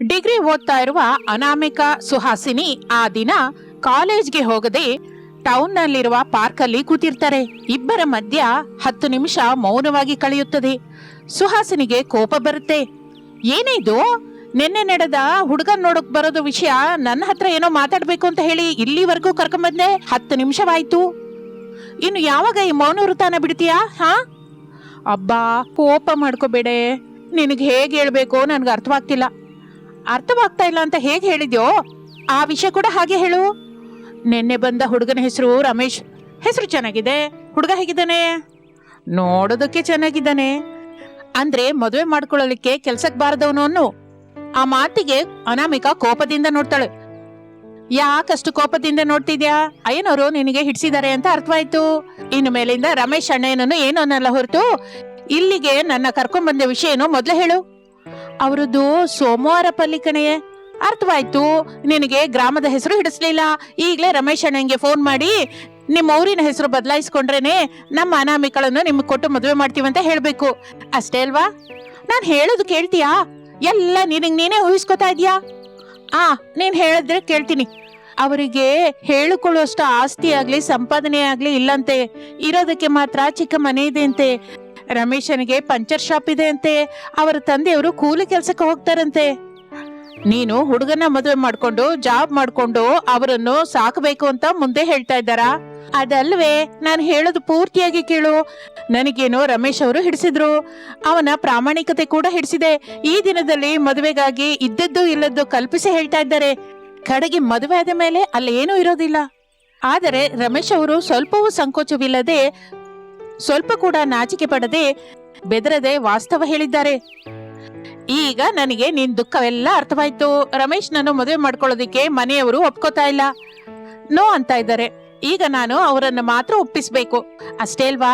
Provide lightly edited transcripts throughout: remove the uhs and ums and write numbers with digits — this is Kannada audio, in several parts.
ಡಿಗ್ರಿ ಓದ್ತಾ ಇರುವ ಅನಾಮಿಕಾ ಸುಹಾಸಿನಿ ಆ ದಿನ ಕಾಲೇಜ್ಗೆ ಹೋಗದೆ ಟೌನ್ ನಲ್ಲಿರುವ ಪಾರ್ಕ್ ಅಲ್ಲಿ ಕೂತಿರ್ತಾರೆ. ಇಬ್ಬರ ಮಧ್ಯ 10 ನಿಮಿಷ ಮೌನವಾಗಿ ಕಳೆಯುತ್ತದೆ. ಸುಹಾಸಿನಿಗೆ ಕೋಪ ಬರುತ್ತೆ. ಏನಿದು, ನಿನ್ನೆ ನಡೆದ ಹುಡುಗನ್ ನೋಡಕ್ ಬರೋದು ವಿಷಯ ನನ್ನ ಹತ್ರ ಏನೋ ಮಾತಾಡ್ಬೇಕು ಅಂತ ಹೇಳಿ ಇಲ್ಲಿವರೆಗೂ ಕರ್ಕೊಂಬಂದೆ. 10 ನಿಮಿಷವಾಯ್ತು, ಇನ್ನು ಯಾವಾಗ ಈ ಮೌನ ವೃತ್ತಾನ ಬಿಡ್ತೀಯಾ? ಹಾ, ಅಬ್ಬಾ ಕೋಪ ಮಾಡ್ಕೋಬೇಡೆ. ನಿನಗೆ ಹೇಗೆ ಹೇಳ್ಬೇಕು ನನ್ಗೆ ಅರ್ಥವಾಗ್ತಿಲ್ಲ. ಅರ್ಥವಾಗ್ತಾ ಇಲ್ಲ ಅಂತ ಹೇಗೆ ಹೇಳಿದ್ಯೋ ಆ ವಿಷಯ ಕೂಡ ಹಾಗೆ ಹೇಳು. ನಿನ್ನೆ ಬಂದ ಹುಡುಗನ ಹೆಸರು ರಮೇಶ್. ಹೆಸರು ಚೆನ್ನಾಗಿದೆ. ಹುಡುಗ ಹೇಗಿದ್ದಾನೆ? ನೋಡೋದಕ್ಕೆ ಚೆನ್ನಾಗಿದ್ದಾನೆ. ಅಂದ್ರೆ ಮದುವೆ ಮಾಡ್ಕೊಳ್ಳಲಿಕ್ಕೆ ಕೆಲ್ಸಕ್ಕೆ ಬಾರದವನು ಅನ್ನು. ಆ ಮಾತಿಗೆ ಅನಾಮಿಕಾ ಕೋಪದಿಂದ ನೋಡ್ತಾಳೆ. ಯಾಕಷ್ಟು ಕೋಪದಿಂದ ನೋಡ್ತಿದ್ಯಾ? ಅಯ್ಯನವರು ನಿನಗೆ ಹಿಡ್ಸಿದ್ದಾರೆ ಅಂತ ಅರ್ಥವಾಯ್ತು. ಇನ್ನು ಮೇಲಿಂದ ರಮೇಶ್ ಅಣ್ಣಯ್ಯನನ್ನು ಏನು ಅನ್ನಲ್ಲ ಹೊರತು ಇಲ್ಲಿಗೆ ನನ್ನ ಕರ್ಕೊಂಡ್ ಬಂದ ವಿಷಯ ಏನೋ ಮೊದ್ಲು ಹೇಳು. ಅವರದ್ದು ಸೋಮವಾರ ಪಲ್ಲಿ ಕಣೆಯೇ. ಅರ್ಥವಾಯ್ತು. ನಿನಗೆ ಗ್ರಾಮದ ಹೆಸರು ಹಿಡಿಸ್ಲಿಲ್ಲ. ಈಗ್ಲೇ ರಮೇಶ್ ಅಣ್ಣಂಗೆ ಫೋನ್ ಮಾಡಿ ನಿಮ್ಮ ಊರಿನ ಹೆಸರು ಬದಲಾಯಿಸ್ಕೊಂಡ್ರೇನೆ ನಮ್ಮ ಅನಾಮಿಕಳನ್ನು ನಿಮ್ಗೆ ಕೊಟ್ಟು ಮದುವೆ ಮಾಡ್ತೀವಂತ ಹೇಳ್ಬೇಕು. ಅಷ್ಟೇ ಅಲ್ವಾ? ನಾನ್ ಹೇಳೋದು ಕೇಳ್ತೀಯಾ? ಎಲ್ಲ ನೀನೇ ಊಹಿಸ್ಕೊತಾ ಇದೀಯಾ? ನೀನ್ ಹೇಳಿದ್ರೆ ಕೇಳ್ತೀನಿ. ಅವರಿಗೆ ಹೇಳಿಕೊಳ್ಳುವಷ್ಟು ಆಸ್ತಿ ಆಗ್ಲಿ ಸಂಪಾದನೆ ಆಗ್ಲಿ ಇಲ್ಲಂತೆ. ಇರೋದಕ್ಕೆ ಮಾತ್ರ ಚಿಕ್ಕ ಮನೆ ಇದೆ ಅಂತೆ. ರಮೇಶನಿಗೆ ಪಂಚರ್ ಶಾಪ್ ಇದೆ ಅಂತೆ. ಅವರ ತಂದೆಯವರು ಕೂಲಿ ಕೆಲ್ಸಕ್ಕೆ ಹೋಗ್ತಾರಂತೆ. ನೀನು ಹುಡುಗನ ಮದುವೆ ಮಾಡ್ಕೊಂಡು ಜಾಬ್ ಮಾಡ್ಕೊಂಡು ಅವರನ್ನು ಸಾಕಬೇಕು ಅಂತ ಮುಂದೆ ಹೇಳ್ತಾ ಇದ್ದಾರಾ? ಅದಲ್ವೇ, ನಾನು ಹೇಳೋದು ಪೂರ್ತಿಯಾಗಿ ಕೇಳು. ನನಗೇನೋ ರಮೇಶ್ ಅವರು ಹಿಡಿಸಿದ್ರು. ಅವನ ಪ್ರಾಮಾಣಿಕತೆ ಕೂಡ ಹಿಡಿಸಿದೆ. ಈ ದಿನದಲ್ಲಿ ಮದುವೆಗಾಗಿ ಇದ್ದದ್ದು ಇಲ್ಲದ್ದು ಕಲ್ಪಿಸಿ ಹೇಳ್ತಾ ಇದ್ದಾರೆ. ಕಡೆಗೆ ಮದುವೆ ಆದ ಮೇಲೆ ಅಲ್ಲಿ ಏನೂ ಇರೋದಿಲ್ಲ. ಆದರೆ ರಮೇಶ್ ಅವರು ಸ್ವಲ್ಪವೂ ಸಂಕೋಚವಿಲ್ಲದೆ, ಸ್ವಲ್ಪ ಕೂಡ ನಾಚಿಕೆ ಪಡದೆ, ಬೆದರದೆ ವಾಸ್ತವ ಹೇಳಿದ್ದಾರೆ. ಈಗ ನನಗೆ ನಿನ್ ದುಃಖವೆಲ್ಲ ಅರ್ಥವಾಯ್ತು. ರಮೇಶ್ ನಾನು ಮದುವೆ ಮಾಡ್ಕೊಳ್ಳೋದಿಕ್ಕೆ ಮನೆಯವರು ಒಪ್ಕೋತಾ ಇಲ್ಲ, ನೋ ಅಂತ ಇದ್ದಾರೆ. ಈಗ ನಾನು ಅವರನ್ನ ಮಾತ್ರ ಒಪ್ಪಿಸ್ಬೇಕು, ಅಷ್ಟೇ ಅಲ್ವಾ?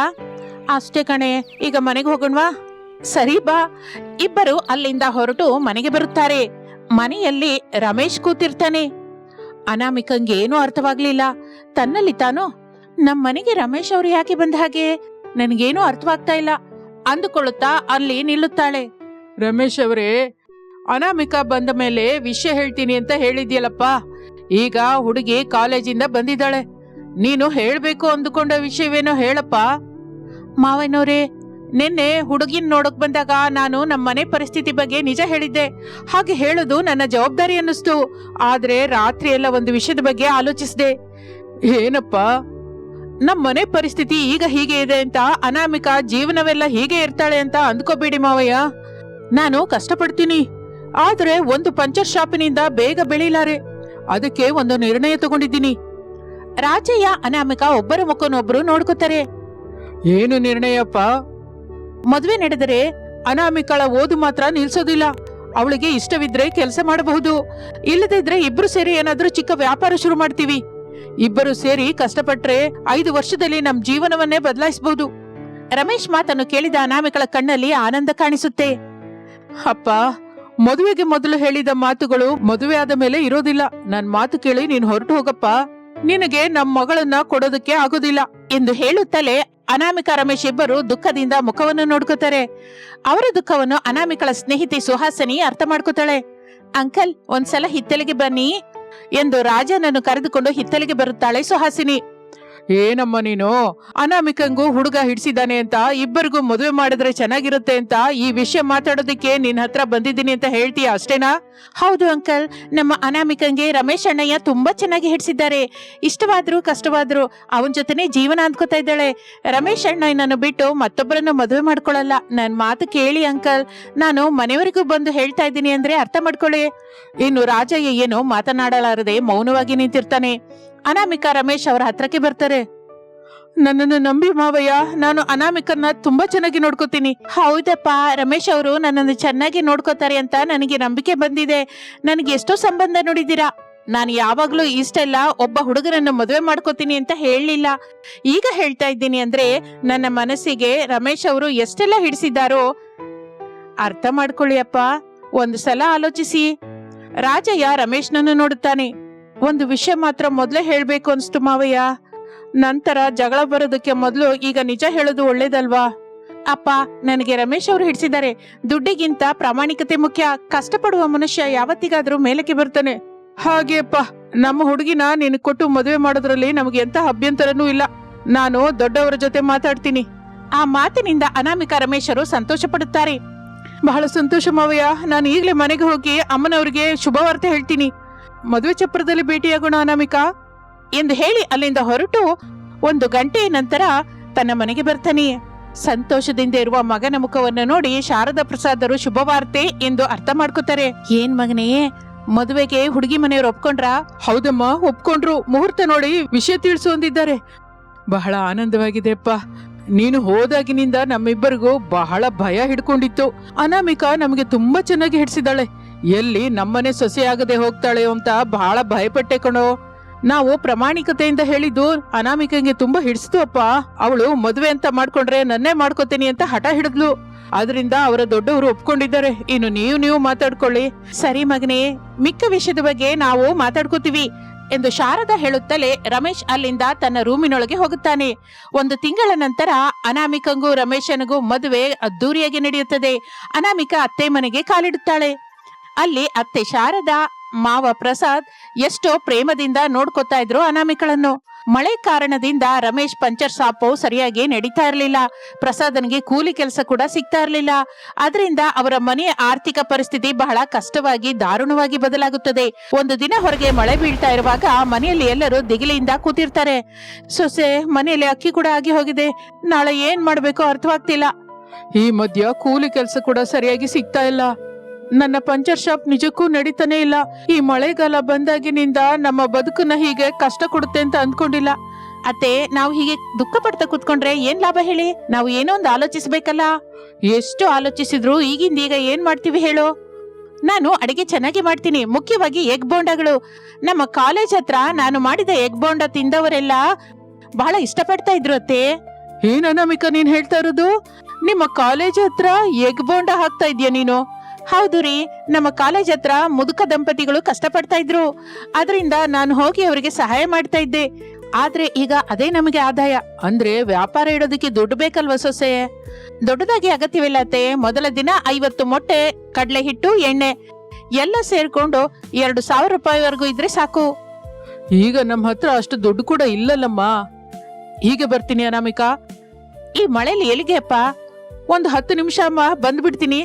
ಅಷ್ಟೇ ಕಣೆ. ಈಗ ಮನೆಗೆ ಹೋಗೋಣವಾ? ಸರಿ ಬಾ. ಇಬ್ಬರು ಅಲ್ಲಿಂದ ಹೊರಟು ಮನೆಗೆ ಬರುತ್ತಾರೆ. ಮನೆಯಲ್ಲಿ ರಮೇಶ್ ಕೂತಿರ್ತಾನೆ. ಅನಾಮಿಕಂಗೆ ಏನೂ ಅರ್ಥವಾಗ್ಲಿಲ್ಲ. ತನ್ನಲ್ಲಿ ತಾನು, ನಮ್ ಮನೆಗೆ ರಮೇಶ್ ಅವರು ಯಾಕೆ ಬಂದ ಹಾಗೆ? ನನಗೇನೂ ಅರ್ಥವಾಗ್ತಾ ಇಲ್ಲ ಅಂದುಕೊಳ್ಳುತ್ತಾ ಅಲ್ಲಿ ನಿಲ್ಲುತ್ತಾಳೆ. ರಮೇಶ್ ಅವರೇ, ಅನಾಮಿಕಾ ಬಂದ ಮೇಲೆ ವಿಷಯ ಹೇಳ್ತೀನಿ ಅಂತ ಹೇಳಿದ್ಯಲ್ಲಪ್ಪ. ಈಗ ಹುಡುಗಿ ಕಾಲೇಜಿಂದ ಬಂದಿದ್ದಾಳೆ. ನೀನು ಹೇಳ್ಬೇಕು ಅಂದುಕೊಂಡ ವಿಷಯವೇನೋ ಹೇಳಪ್ಪ. ಮಾವನವ್ರೆ, ನಿನ್ನೆ ಹುಡುಗಿನ ನೋಡಕ್ ಬಂದಾಗ ನಾನು ನಮ್ಮ ಮನೆ ಪರಿಸ್ಥಿತಿ ಬಗ್ಗೆ ನಿಜ ಹೇಳಿದ್ದೆ. ಹಾಗೆ ಹೇಳೋದು ನನ್ನ ಜವಾಬ್ದಾರಿ ಅನ್ನಿಸ್ತು. ಆದ್ರೆ ರಾತ್ರಿ ಎಲ್ಲ ಒಂದು ವಿಷಯದ ಬಗ್ಗೆ ಆಲೋಚಿಸಿದೆ. ಏನಪ್ಪ? ನಮ್ಮ ಮನೆ ಪರಿಸ್ಥಿತಿ ಈಗ ಹೀಗೆ ಇದೆ ಅಂತ ಅನಾಮಿಕಾ ಜೀವನವೆಲ್ಲ ಹೀಗೆ ಇರ್ತಾಳೆ ಅಂತ ಅಂದ್ಕೋಬೇಡಿ ಮಾವಯ್ಯ. ನಾನು ಕಷ್ಟಪಡ್ತೀನಿ, ಆದ್ರೆ ಒಂದು ಪಂಚರ್ ಶಾಪಿನಿಂದ ಬೇಗ ಬೆಳೀಲಾರೆ. ಅದಕ್ಕೆ ಒಂದು ನಿರ್ಣಯ ತಗೊಂಡಿದ್ದೀನಿ. ರಾಜಯ್ಯ ಅನಾಮಿಕಾ ಒಬ್ಬರ ಮುಖನೊಬ್ರು ನೋಡ್ಕೋತಾರೆ. ಏನು ನಿರ್ಣಯಪ್ಪ? ಮದುವೆ ನಡೆದರೆ ಅನಾಮಿಕಳ ಓದು ಮಾತ್ರ ನಿಲ್ಸೋದಿಲ್ಲ. ಅವಳಿಗೆ ಇಷ್ಟವಿದ್ರೆ ಕೆಲಸ ಮಾಡಬಹುದು. ಇಲ್ಲದಿದ್ರೆ ಇಬ್ರು ಸೇರಿ ಏನಾದ್ರೂ ಚಿಕ್ಕ ವ್ಯಾಪಾರ ಶುರು ಮಾಡ್ತೀವಿ. ಇಬ್ಬರು ಸೇರಿ ಕಷ್ಟಪಟ್ರೆ 5 ವರ್ಷದಲ್ಲಿ ನಮ್ ಜೀವನವನ್ನೇ ಬದಲಾಯಿಸಬಹುದು. ರಮೇಶ್ ಮಾತನ್ನು ಕೇಳಿದ ಅನಾಮಿಕಳ ಕಣ್ಣಲ್ಲಿ ಆನಂದ ಕಾಣಿಸುತ್ತೆ. ಅಪ್ಪ, ಮದುವೆಗೆ ಮೊದಲು ಹೇಳಿದ ಮಾತುಗಳು ಮದುವೆ ಆದ ಮೇಲೆ ಇರೋದಿಲ್ಲ. ನನ್ ಮಾತು ಕೇಳಿ ನೀನ್ ಹೊರಟು ಹೋಗಪ್ಪ. ನಿನಗೆ ನಮ್ ಮಗಳನ್ನ ಕೊಡೋದಕ್ಕೆ ಆಗೋದಿಲ್ಲ ಎಂದು ಹೇಳುತ್ತಲೇ ಅನಾಮಿಕಾ ರಮೇಶ್ ಇಬ್ಬರು ದುಃಖದಿಂದ ಮುಖವನ್ನು ನೋಡ್ಕೋತಾರೆ. ಅವರ ದುಃಖವನ್ನು ಅನಾಮಿಕಳ ಸ್ನೇಹಿತೆ ಸುಹಾಸಿನಿ ಅರ್ಥ ಮಾಡ್ಕೋತಾಳೆ. ಅಂಕಲ್, ಒಂದ್ಸಲ ಹಿತ್ತಲಿಗೆ ಬನ್ನಿ ಎಂದು ರಾಜನನ್ನು ಕರೆದುಕೊಂಡು ಹಿತ್ತಲಿಗೆ ಬರುತ್ತಾಳೆ ಸುಹಾಸಿನಿ. ಏನಮ್ಮ ನೀನು? ಅನಾಮಿಕಂಗೂ ಹುಡುಗ ಹಿಡಿಸಿದ್ದಾನೆ ಅಂತ, ಇಬ್ಬರಿಗೂ ಮದುವೆ ಮಾಡಿದ್ರೆ ಚೆನ್ನಾಗಿರುತ್ತೆ ಅಂತ ಈ ವಿಷಯ ಮಾತಾಡೋದಕ್ಕೆ ನಿನ್ ಹತ್ರ ಬಂದಿದ್ದೀನಿ ಅಂತ ಹೇಳ್ತೀಯ, ಅಷ್ಟೇನಾ? ಹೌದು ಅಂಕಲ್, ನಮ್ಮ ಅನಾಮಿಕಂಗೆ ರಮೇಶ್ ಅಣ್ಣಯ್ಯ ತುಂಬಾ ಚೆನ್ನಾಗಿ ಹಿಡಿಸಿದ್ದಾರೆ. ಇಷ್ಟವಾದ್ರು ಕಷ್ಟವಾದ್ರು ಅವನ ಜೊತೆನೆ ಜೀವನ ಅಂದ್ಕೋತಾ ಇದ್ದಾಳೆ. ರಮೇಶ್ ಅಣ್ಣಯ್ಯನನ್ನು ಬಿಟ್ಟು ಮತ್ತೊಬ್ಬರನ್ನು ಮದುವೆ ಮಾಡ್ಕೊಳ್ಳಲ್ಲ. ನನ್ ಮಾತು ಕೇಳಿ ಅಂಕಲ್. ನಾನು ಮನೆಯವರಿಗೂ ಬಂದು ಹೇಳ್ತಾ ಇದ್ದೀನಿ ಅಂದ್ರೆ ಅರ್ಥ ಮಾಡ್ಕೊಳ್ಳಿ. ಇನ್ನು ರಾಜಯ್ಯ ಏನೋ ಮಾತನಾಡಲಾರದೆ ಮೌನವಾಗಿ ನಿಂತಿರ್ತಾನೆ. ಅನಾಮಿಕಾ ರಮೇಶ್ ಅವರ ಹತ್ರಕ್ಕೆ ಬರ್ತಾರೆ. ನನ್ನನ್ನು ನಂಬಿ ಮಾವಯ್ಯ, ನಾನು ಅನಾಮಿಕನ್ನ ತುಂಬಾ ಚೆನ್ನಾಗಿ ನೋಡ್ಕೋತೀನಿ. ಹೌದಪ್ಪ, ರಮೇಶ್ ಅವರು ನನ್ನನ್ನು ಚೆನ್ನಾಗಿ ನೋಡ್ಕೋತಾರೆ ಅಂತ ನನಗೆ ನಂಬಿಕೆ ಬಂದಿದೆ. ನನಗೆ ಎಷ್ಟೋ ಸಂಬಂಧ ನೋಡಿದ್ದೀರಾ. ನಾನು ಯಾವಾಗ್ಲೂ ಇಷ್ಟೆಲ್ಲ ಒಬ್ಬ ಹುಡುಗನನ್ನು ಮದುವೆ ಮಾಡ್ಕೋತೀನಿ ಅಂತ ಹೇಳಲಿಲ್ಲ. ಈಗ ಹೇಳ್ತಾ ಇದ್ದೀನಿ ಅಂದ್ರೆ ನನ್ನ ಮನಸ್ಸಿಗೆ ರಮೇಶ್ ಅವರು ಎಷ್ಟೆಲ್ಲ ಹಿಡಿಸಿದ್ದಾರೋ ಅರ್ಥ ಮಾಡ್ಕೊಳ್ಳಿ ಅಪ್ಪ. ಒಂದು ಸಲ ಆಲೋಚಿಸಿ. ರಾಜಯ್ಯ ರಮೇಶ್ನನ್ನು ನೋಡುತ್ತಾನೆ. ಒಂದು ವಿಷಯ ಮಾತ್ರ ಮೊದ್ಲೇ ಹೇಳ್ಬೇಕು ಅನ್ಸ್ತು ಮಾವಯ್ಯ. ನಂತರ ಜಗಳ ಬರೋದಕ್ಕೆ ಮೊದಲು ಈಗ ನಿಜ ಹೇಳೋದು ಒಳ್ಳೇದಲ್ವಾ? ಅಪ್ಪ, ನನಗೆ ರಮೇಶ್ ಅವರು ಹಿಡಿಸಿದ್ದಾರೆ. ದುಡ್ಡಿಗಿಂತ ಪ್ರಾಮಾಣಿಕತೆ ಮುಖ್ಯ. ಕಷ್ಟಪಡುವ ಮನುಷ್ಯ ಯಾವತ್ತಿಗಾದ್ರೂ ಮೇಲಕ್ಕೆ ಬರ್ತಾನೆ. ಹಾಗೆಪ್ಪ, ನಮ್ಮ ಹುಡುಗಿನ ನೀನು ಕೊಟ್ಟು ಮದುವೆ ಮಾಡೋದ್ರಲ್ಲಿ ನಮಗೆ ಎಂತ ಅಭ್ಯಂತರನೂ ಇಲ್ಲ. ನಾನು ದೊಡ್ಡವರ ಜೊತೆ ಮಾತಾಡ್ತೀನಿ. ಆ ಮಾತಿನಿಂದ ಅನಾಮಿಕಾ ರಮೇಶರು ಸಂತೋಷ ಪಡುತ್ತಾರೆ. ಬಹಳ ಸಂತೋಷ ಮಾವಯ್ಯ. ನಾನು ಈಗಲೇ ಮನೆಗೆ ಹೋಗಿ ಅಮ್ಮನವ್ರಿಗೆ ಶುಭವಾರ್ತೆ ಹೇಳ್ತೀನಿ. ಮದುವೆ ಚಪ್ರದಲ್ಲಿ ಭೇಟಿಯಾಗೋಣ ಅನಾಮಿಕಾ ಎಂದು ಹೇಳಿ ಅಲ್ಲಿಂದ ಹೊರಟು 1 ಗಂಟೆಯ ನಂತರ ತನ್ನ ಮನೆಗೆ ಬರ್ತಾನೆ. ಸಂತೋಷದಿಂದ ಇರುವ ಮಗನ ಮುಖವನ್ನು ನೋಡಿ ಶಾರದಾ ಪ್ರಸಾದರು ಶುಭವಾರ್ತೆ ಎಂದು ಅರ್ಥ ಮಾಡ್ಕೋತಾರೆ. ಏನ್ ಮಗನೇ, ಮದುವೆಗೆ ಹುಡುಗಿ ಮನೆಯವರು ಒಪ್ಕೊಂಡ್ರಾ? ಹೌದಮ್ಮ, ಒಪ್ಕೊಂಡ್ರು. ಮುಹೂರ್ತ ನೋಡಿ ವಿಷಯ ತಿಳಿಸು ಅಂದಿದ್ದಾರೆ. ಬಹಳ ಆನಂದವಾಗಿದೆಪ್ಪ. ನೀನು ಹೋದಾಗಿನಿಂದ ನಮ್ಮಿಬ್ಬರಿಗೂ ಬಹಳ ಭಯ ಹಿಡ್ಕೊಂಡಿತ್ತು. ಅನಾಮಿಕಾ ನಮಗೆ ತುಂಬಾ ಚೆನ್ನಾಗಿ ಹಿಡಿಸಿದಾಳೆ. ಎಲ್ಲಿ ನಮ್ಮನೆ ಸೊಸೆಯಾಗದೆ ಹೋಗ್ತಾಳೆ ಅಂತ ಬಹಳ ಭಯಪಟ್ಟೆ ಕಣೋ. ನಾವು ಪ್ರಾಮಾಣಿಕತೆಯಿಂದ ಹೇಳಿದ್ದು ಅನಾಮಿಕಂಗೆ ತುಂಬಾ ಹಿಡಿಸ್ತು ಅಪ್ಪ. ಅವಳು ಮದುವೆ ಅಂತ ಮಾಡ್ಕೊಂಡ್ರೆ ನನ್ನೇ ಮಾಡ್ಕೋತೀನಿ ಅಂತ ಹಠ ಹಿಡಿದ್ಲು. ಆದ್ರಿಂದ ಅವರ ದೊಡ್ಡವರು ಒಪ್ಕೊಂಡಿದ್ದಾರೆ. ಇನ್ನು ನೀವು ಮಾತಾಡ್ಕೊಳ್ಳಿ. ಸರಿ ಮಗನೇ, ಮಿಕ್ಕ ವಿಷಯದ ಬಗ್ಗೆ ನಾವು ಮಾತಾಡ್ಕೋತೀವಿ ಎಂದು ಶಾರದಾ ಹೇಳುತ್ತಲೇ ರಮೇಶ್ ಅಲ್ಲಿಂದ ತನ್ನ ರೂಮಿನೊಳಗೆ ಹೋಗುತ್ತಾನೆ. 1 ತಿಂಗಳ ನಂತರ ಅನಾಮಿಕಂಗೂ ರಮೇಶನಿಗೂ ಮದುವೆ ಅದ್ದೂರಿಯಾಗಿ ನಡೆಯುತ್ತದೆ. ಅನಾಮಿಕಾ ಅತ್ತೆ ಮನೆಗೆ ಕಾಲಿಡುತ್ತಾಳೆ. ಅಲ್ಲಿ ಅತ್ತೆ ಶಾರದಾ, ಮಾವ ಪ್ರಸಾದ್ ಎಷ್ಟೋ ಪ್ರೇಮದಿಂದ ನೋಡ್ಕೊತಾ ಇದ್ರು ಅನಾಮಿಕಳನ್ನು. ಮಳೆ ಕಾರಣದಿಂದ ರಮೇಶ್ ಪಂಚರ್ ಶಾಪು ಸರಿಯಾಗಿ ನಡೀತಾ ಇರಲಿಲ್ಲ. ಪ್ರಸಾದನಿಗೆ ಕೂಲಿ ಕೆಲಸ ಕೂಡ ಸಿಗ್ತಾ ಇರಲಿಲ್ಲ. ಅದರಿಂದ ಅವರ ಮನೆಯ ಆರ್ಥಿಕ ಪರಿಸ್ಥಿತಿ ಬಹಳ ಕಷ್ಟವಾಗಿ ದಾರುಣವಾಗಿ ಬದಲಾಗುತ್ತದೆ. ಒಂದು ದಿನ ಹೊರಗೆ ಮಳೆ ಬೀಳ್ತಾ ಇರುವಾಗ ಮನೆಯಲ್ಲಿ ಎಲ್ಲರೂ ದಿಗಿಲಿಂದ ಕೂತಿರ್ತಾರೆ. ಸೊಸೆ, ಮನೆಯಲ್ಲಿ ಅಕ್ಕಿ ಕೂಡ ಆಗಿ ಹೋಗಿದೆ. ನಾಳೆ ಏನ್ ಮಾಡ್ಬೇಕೋ ಅರ್ಥವಾಗ್ತಿಲ್ಲ. ಈ ಮಧ್ಯ ಕೂಲಿ ಕೆಲಸ ಕೂಡ ಸರಿಯಾಗಿ ಸಿಗ್ತಾ ಇಲ್ಲ. ನನ್ನ ಪಂಚರ್ ಶಾಪ್ ನಿಜಕ್ಕೂ ನಡೀತಾನೆ ಇಲ್ಲ. ಈ ಮಳೆಗಾಲ ಬಂದಾಗಿನಿಂದ ನಮ್ಮ ಬದುಕನ್ನ ಹೀಗೆ ಕಷ್ಟ ಕೊಡುತ್ತೆ ಅಂತ ಅಂದ್ಕೊಂಡಿಲ್ಲ. ಅತ್ತೆ, ನಾವು ಹೀಗೆ ದುಃಖ ಪಡ್ತಾ ಕುತ್ಕೊಂಡ್ರೆ ಏನ್ ಲಾಭ ಹೇಳಿ? ನಾವು ಏನೋ ಒಂದು ಆಲೋಚಿಸ್ಬೇಕಲ್ಲ. ಎಷ್ಟು ಆಲೋಚಿಸಿದ್ರು ಈಗಿಂದ ಈಗ ಏನ್ ಮಾಡ್ತೀವಿ ಹೇಳು? ನಾನು ಅಡಿಗೆ ಚೆನ್ನಾಗಿ ಮಾಡ್ತೀನಿ, ಮುಖ್ಯವಾಗಿ ಎಗ್ ಬೋಂಡಗಳು. ನಮ್ಮ ಕಾಲೇಜ್ ಹತ್ರ ನಾನು ಮಾಡಿದ ಎಗ್ ಬೋಂಡ ತಿಂದವರೆಲ್ಲ ಬಹಳ ಇಷ್ಟಪಡ್ತಾ ಇದ್ರು ಅತ್ತೆ. ಏನ್ ಅನಾಮಿಕಾ ನೀನ್ ಹೇಳ್ತಾ ಇರೋದು? ನಿಮ್ಮ ಕಾಲೇಜ್ ಹತ್ರ ಎಗ್ ಬೋಂಡ ಹಾಕ್ತಾ ಇದ್ಯಾ ನೀನು? ಹೌದು ರೀ, ನಮ್ಮ ಕಾಲೇಜ್ ಹತ್ರ ಮುದುಕ ದಂಪತಿಗಳು ಕಷ್ಟಪಡ್ತಾ ಇದ್ರು. ಅದರಿಂದ ನಾನು ಹೋಗಿ ಅವರಿಗೆ ಸಹಾಯ ಮಾಡ್ತಾ ಇದ್ದೆ. ಆದ್ರೆ ಈಗ ಅದೇ ನಮಗೆ ಆದಾಯ. ಅಂದ್ರೆ ವ್ಯಾಪಾರ ಇಡೋದಕ್ಕೆ ದುಡ್ಡು ಬೇಕಲ್ವ ಸೊಸೆ? ದೊಡ್ಡದಾಗಿ ಅಗತ್ಯವಿಲ್ಲ ಅತ್ತೆ. ಮೊದಲ ದಿನ 50 ಮೊಟ್ಟೆ, ಕಡಲೆ ಹಿಟ್ಟು, ಎಣ್ಣೆ ಎಲ್ಲ ಸೇರ್ಕೊಂಡು 2,000 ರೂಪಾಯಿವರೆಗೂ ಇದ್ರೆ ಸಾಕು. ಈಗ ನಮ್ಮ ಹತ್ರ ಅಷ್ಟು ದುಡ್ಡು ಕೂಡ ಇಲ್ಲಲ್ಲಮ್ಮ. ಹೀಗೆ ಬರ್ತೀನಿ ಅನಾಮಿಕಾ. ಈ ಮಳೆಯಲ್ಲಿ ಎಲ್ಲಿಗೆ ಅಪ್ಪ? 10 ನಿಮಿಷ ಅಮ್ಮ, ಬಂದ್ಬಿಡ್ತೀನಿ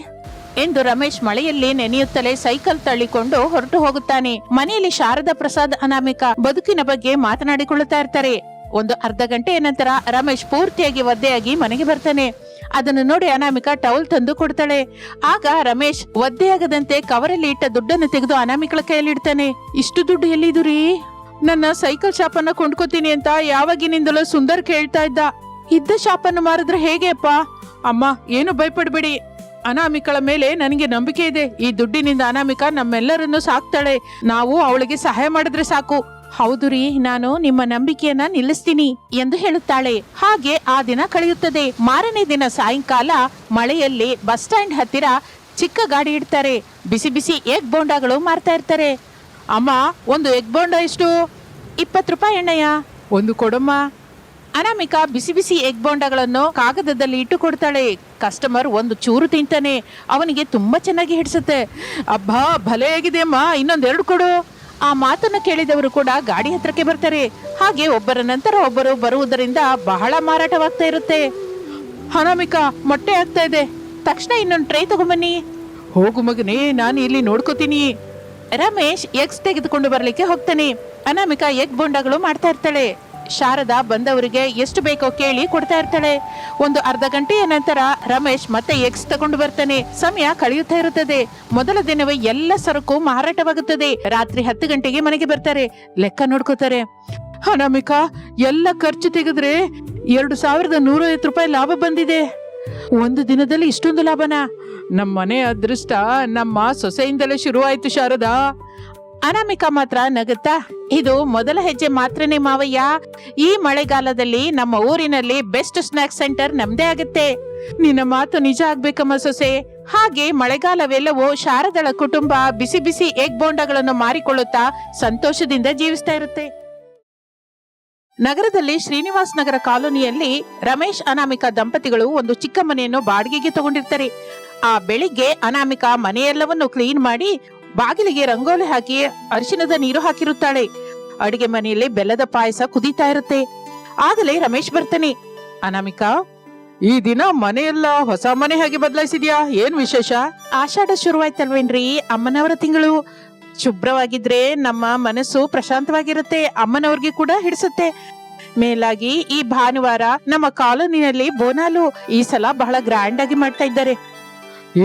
ಎಂದು ರಮೇಶ್ ಮಳೆಯಲ್ಲಿ ನೆನೆಯುತ್ತಲೇ ಸೈಕಲ್ ತಳ್ಳಿಕೊಂಡು ಹೊರಟು ಹೋಗುತ್ತಾನೆ. ಮನೆಯಲ್ಲಿ ಶಾರದಾ ಪ್ರಸಾದ್ ಅನಾಮಿಕಾ ಬದುಕಿನ ಬಗ್ಗೆ ಮಾತನಾಡಿಕೊಳ್ಳುತ್ತಾ ಇರ್ತಾರೆ. 1 ಅರ್ಧ ಗಂಟೆಯ ನಂತರ ರಮೇಶ್ ಪೂರ್ತಿಯಾಗಿ ಒದ್ದೆಯಾಗಿ ಮನೆಗೆ ಬರ್ತಾನೆ. ಅದನ್ನು ನೋಡಿ ಅನಾಮಿಕಾ ಟವಲ್ ತಂದು ಕೊಡ್ತಾಳೆ. ಆಗ ರಮೇಶ್ ಒದ್ದೆಯಾಗದಂತೆ ಕವರಲ್ಲಿ ಇಟ್ಟ ದುಡ್ಡನ್ನು ತೆಗೆದು ಅನಾಮಿಕಳ ಕೈಯಲ್ಲಿ ಇಡ್ತಾನೆ. ಇಷ್ಟು ದುಡ್ಡು ಎಲ್ಲಿದು ರೀ? ನನ್ನ ಸೈಕಲ್ ಶಾಪ್ ಅನ್ನ ಕೊಂಡ್ಕೋತೀನಿ ಅಂತ ಯಾವಾಗಿನಿಂದಲೂ ಸುಂದರ್ ಕೇಳ್ತಾ ಇದ್ದ. ಇದ್ದ ಶಾಪ್ ಅನ್ನು ಮಾರಿದ್ರೆ ಹೇಗೆ ಅಪ್ಪ? ಅಮ್ಮ, ಏನು ಭಯಪಡ್ಬೇಡಿ. ಅನಾಮಿಕಳ ಮೇಲೆ ನನಗೆ ನಂಬಿಕೆ ಇದೆ. ಈ ದುಡ್ಡಿನಿಂದ ಅನಾಮಿಕಾ ನಮ್ಮೆಲ್ಲರನ್ನು ಸಾಕ್ತಾಳೆ. ನಾವು ಅವಳಿಗೆ ಸಹಾಯ ಮಾಡಿದ್ರೆ ಸಾಕು. ಹೌದು ರೀ, ನಾನು ನಿಮ್ಮ ನಂಬಿಕೆಯನ್ನ ನಿಲ್ಲಿಸ್ತೀನಿ ಎಂದು ಹೇಳುತ್ತಾಳೆ. ಹಾಗೆ ಆ ದಿನ ಕಳೆಯುತ್ತದೆ. ಮಾರನೇ ದಿನ ಸಾಯಂಕಾಲ ಮಳೆಯಲ್ಲಿ ಬಸ್ ಸ್ಟ್ಯಾಂಡ್ ಹತ್ತಿರ ಚಿಕ್ಕ ಗಾಡಿ ಇಡ್ತಾರೆ. ಬಿಸಿ ಬಿಸಿ ಎಗ್ ಬೋಂಡಾಗಳು ಮಾರ್ತಾ ಇರ್ತಾರೆ. ಅಮ್ಮ, 1 ಎಗ್ ಬೋಂಡ ಎಷ್ಟು? 20 ರೂಪಾಯಿ ಅಣ್ಣಯ್ಯ. 1 ಕೊಡಮ್ಮ. ಅನಾಮಿಕಾ ಬಿಸಿ ಬಿಸಿ ಎಗ್ ಬೋಂಡಗಳನ್ನು ಕಾಗದದಲ್ಲಿ ಇಟ್ಟು ಕೊಡ್ತಾಳೆ. ಕಸ್ಟಮರ್ 1 ಚೂರು ತಿಂತಾನೆ. ಅವನಿಗೆ ತುಂಬಾ ಚೆನ್ನಾಗಿ ಹಿಡಿಸುತ್ತೆ. ಅಬ್ಬಾ, ಭಲೆ ಆಗಿದೆ ಅಮ್ಮ, ಇನ್ನೊಂದ್ 2 ಕೊಡು. ಆ ಮಾತನ್ನು ಕೇಳಿದವರು ಕೂಡ ಗಾಡಿ ಹತ್ರಕ್ಕೆ ಬರ್ತಾರೆ. ಹಾಗೆ ಒಬ್ಬರ ನಂತರ ಒಬ್ಬರು ಬರುವುದರಿಂದ ಬಹಳ ಮಾರಾಟವಾಗ್ತಾ ಇರುತ್ತೆ. ಅನಾಮಿಕಾ, ಮೊಟ್ಟೆ ಆಗ್ತಾ ಇದೆ. ತಕ್ಷಣ ಇನ್ನೊಂದು ಟ್ರೈ ತಗೊಂಬನ್ನಿ. ಹೋಗು ಮಗನೇ, ನಾನು ಇಲ್ಲಿ ನೋಡ್ಕೋತೀನಿ. ರಮೇಶ್ ಎಗ್ಸ್ ತೆಗೆದುಕೊಂಡು ಬರ್ಲಿಕ್ಕೆ ಹೋಗ್ತಾನೆ. ಅನಾಮಿಕಾ ಎಗ್ ಬೋಂಡಗಳು ಮಾಡ್ತಾ ಇರ್ತಾಳೆ. ಶಾರದಾ ಬಂದವರಿಗೆ ಎಷ್ಟು ಬೇಕೋ ಕೇಳಿ ಕೊಡ್ತಾ ಇರ್ತಾಳೆ. 1 ಅರ್ಧ ಗಂಟೆಯ ನಂತರ ರಮೇಶ್ ಮತ್ತೆ ಎಗ್ಸ್ ತಗೊಂಡು ಬರ್ತಾನೆ. ಸಮಯ ಕಳೆಯುತ್ತಾ ಇರುತ್ತದೆ. ಮೊದಲ ದಿನವೇ ಎಲ್ಲ ಸರಕು ಮಾರಾಟವಾಗುತ್ತದೆ. ರಾತ್ರಿ 10 ಗಂಟೆಗೆ ಮನೆಗೆ ಬರ್ತಾರೆ. ಲೆಕ್ಕ ನೋಡ್ಕೋತಾರೆ. ಅನಾಮಿಕಾ, ಎಲ್ಲ ಖರ್ಚು ತೆಗೆದ್ರೆ 2,150 ರೂಪಾಯಿ ಲಾಭ ಬಂದಿದೆ. 1 ದಿನದಲ್ಲಿ ಇಷ್ಟೊಂದು ಲಾಭನಾ? ನಮ್ಮ ಮನೆ ಅದೃಷ್ಟ ನಮ್ಮ ಸೊಸೆಯಿಂದಲೇ ಶುರುವಾಯ್ತು ಶಾರದಾ. ಅನಾಮಿಕಾ ಮಾತ್ರ ನಗುತ್ತಾ, ಇದು ಮೊದಲ ಹೆಜ್ಜೆ ಮಾತ್ರನೇ ಮಾವಯ್ಯ. ಈ ಮಳೆಗಾಲದಲ್ಲಿ ನಮ್ಮ ಊರಿನಲ್ಲಿ ಬೆಸ್ಟ್ ಸ್ನಾಕ್ಸ್ ಸೆಂಟರ್ ನಮ್ದೇ ಆಗುತ್ತೆ. ನಿನ್ನ ಮಾತು ನಿಜ ಆಗ್ಬೇಕಮ್ಮ ಸೊಸೆ. ಹಾಗೆ ಮಳೆಗಾಲವೆಲ್ಲವೂ ಶಾರದಳ ಕುಟುಂಬ ಬಿಸಿ ಬಿಸಿ ಎಗ್ ಬೋಂಡಗಳನ್ನು ಮಾರಿಕೊಳ್ಳುತ್ತಾ ಸಂತೋಷದಿಂದ ಜೀವಿಸ್ತಾ ಇರುತ್ತೆ. ನಗರದಲ್ಲಿ ಶ್ರೀನಿವಾಸ್ ನಗರ ಕಾಲೋನಿಯಲ್ಲಿ ರಮೇಶ್ ಅನಾಮಿಕಾ ದಂಪತಿಗಳು ಒಂದು ಚಿಕ್ಕ ಮನೆಯನ್ನು ಬಾಡಿಗೆಗೆ ತಗೊಂಡಿರ್ತಾರೆ. ಆ ಬೆಳಿಗ್ಗೆ ಅನಾಮಿಕಾ ಮನೆಯೆಲ್ಲವನ್ನು ಕ್ಲೀನ್ ಮಾಡಿ ಬಾಗಿಲಿಗೆ ರಂಗೋಲಿ ಹಾಕಿ ಅರಿಶಿಣದ ನೀರು ಹಾಕಿರುತ್ತಾಳೆ. ಅಡಿಗೆ ಮನೆಯಲ್ಲಿ ಬೆಲ್ಲದ ಪಾಯಸ ಕುದೀತಾ ಇರುತ್ತೆ. ಆಗಲೇ ರಮೇಶ್ ಬರ್ತಾನೆ. ಅನಾಮಿಕಾ, ಈ ದಿನ ಮನೆಯೆಲ್ಲ ಹೊಸ ಮನೆ ಹಾಗೆ ಬದಲಾಯಿಸಿದ್ಯಾ? ಏನ್ ವಿಶೇಷ? ಆಷಾಢ ಶುರುವಾಯ್ತಲ್ವೇನ್ರಿ, ಅಮ್ಮನವರ ತಿಂಗಳು. ಶುಭ್ರವಾಗಿದ್ರೆ ನಮ್ಮ ಮನಸ್ಸು ಪ್ರಶಾಂತವಾಗಿರುತ್ತೆ, ಅಮ್ಮನವ್ರಿಗೆ ಕೂಡ ಹಿಡಿಸುತ್ತೆ. ಮೇಲಾಗಿ ಈ ಭಾನುವಾರ ನಮ್ಮ ಕಾಲೋನಿನಲ್ಲಿ ಬೋನಾಲು ಈ ಸಲ ಬಹಳ ಗ್ರ್ಯಾಂಡ್ ಆಗಿ ಮಾಡ್ತಾ ಇದ್ದಾರೆ.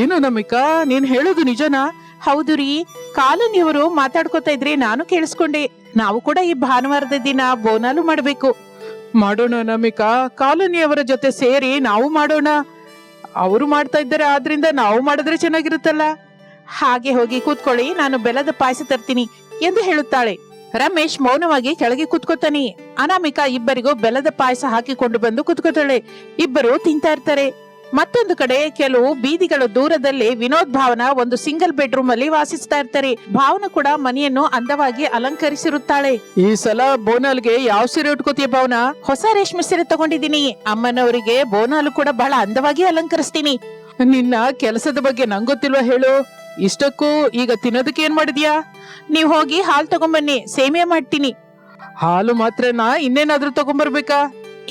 ಏನು ನಮಿಕಾ, ನೀನ್ ಹೇಳೋದು ನಿಜನಾ? ಹೌದು ರೀ, ಕಾಲೋನಿಯವರು ಮಾತಾಡ್ಕೋತಾ ಇದ್ರೆ ನಾನು ಕೇಳಿಸ್ಕೊಂಡೆ. ನಾವು ಕೂಡ ಈ ಭಾನುವಾರದ ದಿನ ಬೋನಾಲು ಮಾಡ್ಬೇಕು. ಮಾಡೋಣ ನಮಿಕಾ, ಕಾಲೋನಿಯವರ ಜೊತೆ ಸೇರಿ ನಾವು ಮಾಡೋಣ. ಅವರು ಮಾಡ್ತಾ ಇದ್ದಾರೆ, ಆದ್ರಿಂದ ನಾವು ಮಾಡಿದ್ರೆ ಚೆನ್ನಾಗಿರುತ್ತಲ್ಲ. ಹಾಗೆ ಹೋಗಿ ಕೂತ್ಕೊಳ್ಳಿ, ನಾನು ಬೆಲ್ಲದ ಪಾಯಸ ತರ್ತೀನಿ ಎಂದು ಹೇಳುತ್ತಾಳೆ. ರಮೇಶ್ ಮೌನವಾಗಿ ಕೆಳಗೆ ಕೂತ್ಕೋತಾನೆ. ಅನಾಮಿಕಾ ಇಬ್ಬರಿಗೂ ಬೆಲ್ಲದ ಪಾಯಸ ಹಾಕಿಕೊಂಡು ಬಂದು ಕೂತ್ಕೋತಾಳೆ. ಇಬ್ಬರು ತಿಂತಾ ಇರ್ತಾರೆ. ಮತ್ತೊಂದು ಕಡೆ ಕೆಲವು ಬೀದಿಗಳು ದೂರದಲ್ಲಿ ವಿನೋದ್ ಭಾವನ ಒಂದು ಸಿಂಗಲ್ ಬೆಡ್ರೂಮ್ ಅಲ್ಲಿ ವಾಸಿಸ್ತಾ ಇರ್ತಾರೆ. ಭಾವನ ಕೂಡ ಮನೆಯನ್ನು ಅಂದವಾಗಿ ಅಲಂಕರಿಸಿರುತ್ತಾಳೆ. ಈ ಸಲ ಬೋನಾಲ್ಗೆ ಯಾವ ಸೀರೆ ಉಟ್ಕೋತೀಯ ಭಾವನ? ಹೊಸ ರೇಷ್ಮೆ ಸೀರೆ ತಗೊಂಡಿದ್ದೀನಿ. ಅಮ್ಮನವರಿಗೆ ಬೋನಾಲು ಕೂಡ ಬಹಳ ಅಂದವಾಗಿ ಅಲಂಕರಿಸ್ತೀನಿ. ನಿನ್ನ ಕೆಲಸದ ಬಗ್ಗೆ ನಂಗೊತ್ತಿಲ್ವಾ ಹೇಳು? ಇಷ್ಟಕ್ಕೂ ಈಗ ತಿನ್ನೋದಕ್ಕೆ ಏನ್ ಮಾಡಿದ್ಯಾ? ನೀವ್ ಹೋಗಿ ಹಾಲು ತಗೊಂಬನ್ನಿ, ಸೇಮಿಯಾ ಮಾಡ್ತೀನಿ. ಹಾಲು ಮಾತ್ರನಾ, ಇನ್ನೇನಾದ್ರೂ ತಗೊಂಬರ್ಬೇಕಾ?